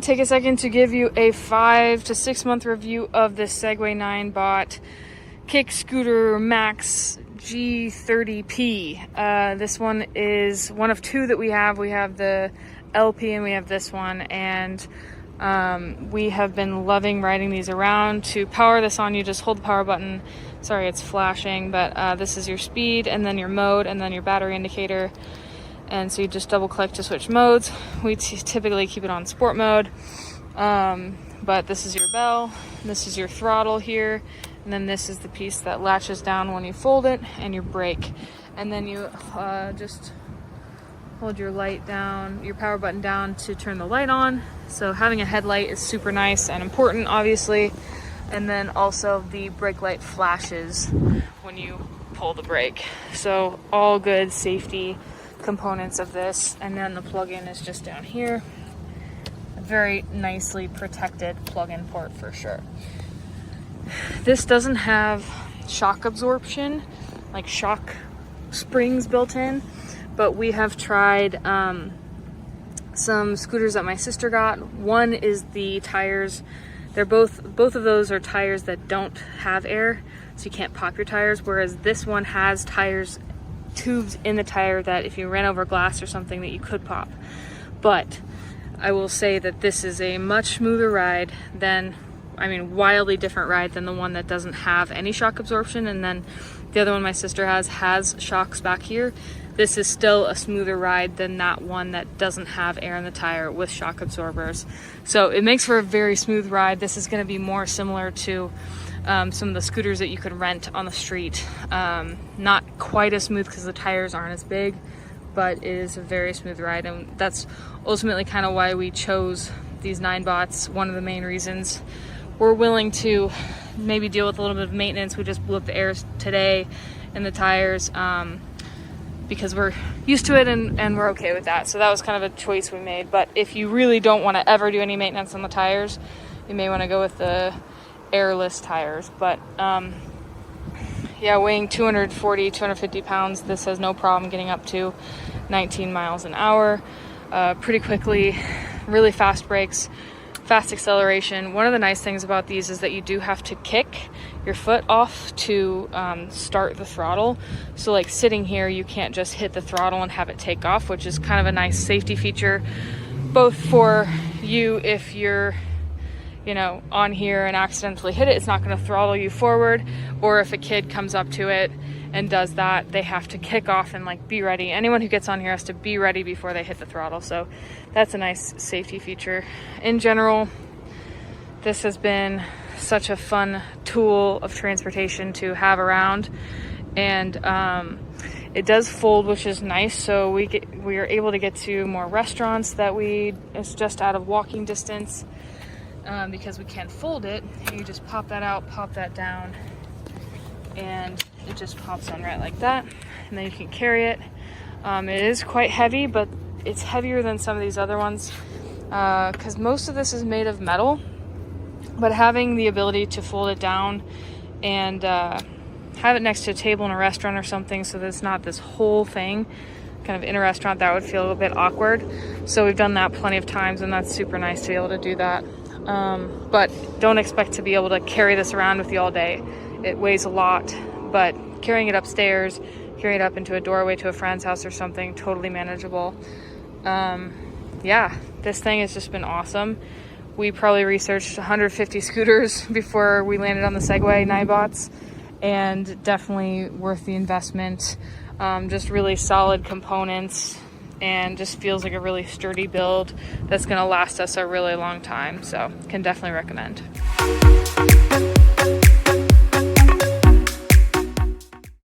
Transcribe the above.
to take a second to give you a 5 to 6 month review of this Segway Ninebot Kick Scooter Max G30P. This one is one of two that we have. We have the LP and we have this one, and we have been loving riding these around. To power this on, you just hold the power button. Sorry, it's flashing, but this is your speed, and then your mode, and then your battery indicator. And so you just double click to switch modes. We typically keep it on sport mode, but this is your bell, this is your throttle here, and then this is the piece that latches down when you fold it, and your brake. And then you just hold your light down, your power button down to turn the light on. So having a headlight is super nice and important, obviously. And then also the brake light flashes when you pull the brake. So all good safety components of this. And then the plug-in is just down here. A very nicely protected plug-in port for sure. This doesn't have shock absorption, like shock springs built in, but we have tried some scooters that my sister got. One is the tires. They're both of those are tires that don't have air, so you can't pop your tires, whereas this one has tubes in the tire that if you ran over glass or something that you could pop. But I will say that this is a much smoother ride than, wildly different ride than the one that doesn't have any shock absorption. And then the other one my sister has shocks back here. This is still a smoother ride than that one that doesn't have air in the tire with shock absorbers. So it makes for a very smooth ride. This is going to be more similar to some of the scooters that you could rent on the street. Not quite as smooth because the tires aren't as big, but it is a very smooth ride, and that's ultimately kind of why we chose these Ninebots. One of the main reasons we're willing to maybe deal with a little bit of maintenance. We just blew up the air today in the tires because we're used to it and we're okay with that. So that was kind of a choice we made. But if you really don't want to ever do any maintenance on the tires, you may want to go with the airless tires. But yeah, weighing 250 pounds, this has no problem getting up to 19 miles an hour pretty quickly. Really fast brakes, fast acceleration. One of the nice things about these is that you do have to kick your foot off to start the throttle. So like sitting here, you can't just hit the throttle and have it take off, which is kind of a nice safety feature, both for you if you're on here and accidentally hit it, it's not going to throttle you forward, or if a kid comes up to it and does that, they have to kick off and like be ready. Anyone who gets on here has to be ready before they hit the throttle. So that's a nice safety feature. In general, this has been such a fun tool of transportation to have around, and it does fold, which is nice. So we are able to get to more restaurants that it's just out of walking distance. Because we can't fold it, you just pop that out, pop that down, and it just pops on right like that, and then you can carry it. It is quite heavy, but it's heavier than some of these other ones because most of this is made of metal, but having the ability to fold it down and have it next to a table in a restaurant or something, so that it's not this whole thing kind of in a restaurant, that would feel a little bit awkward. So we've done that plenty of times, and that's super nice to be able to do that. But don't expect to be able to carry this around with you all day. It weighs a lot, but carrying it upstairs, carrying it up into a doorway to a friend's house or something, totally manageable. Yeah, this thing has just been awesome. We probably researched 150 scooters before we landed on the Segway Ninebots, and definitely worth the investment. Just really solid components, and just feels like a really sturdy build that's going to last us a really long time. So can definitely recommend.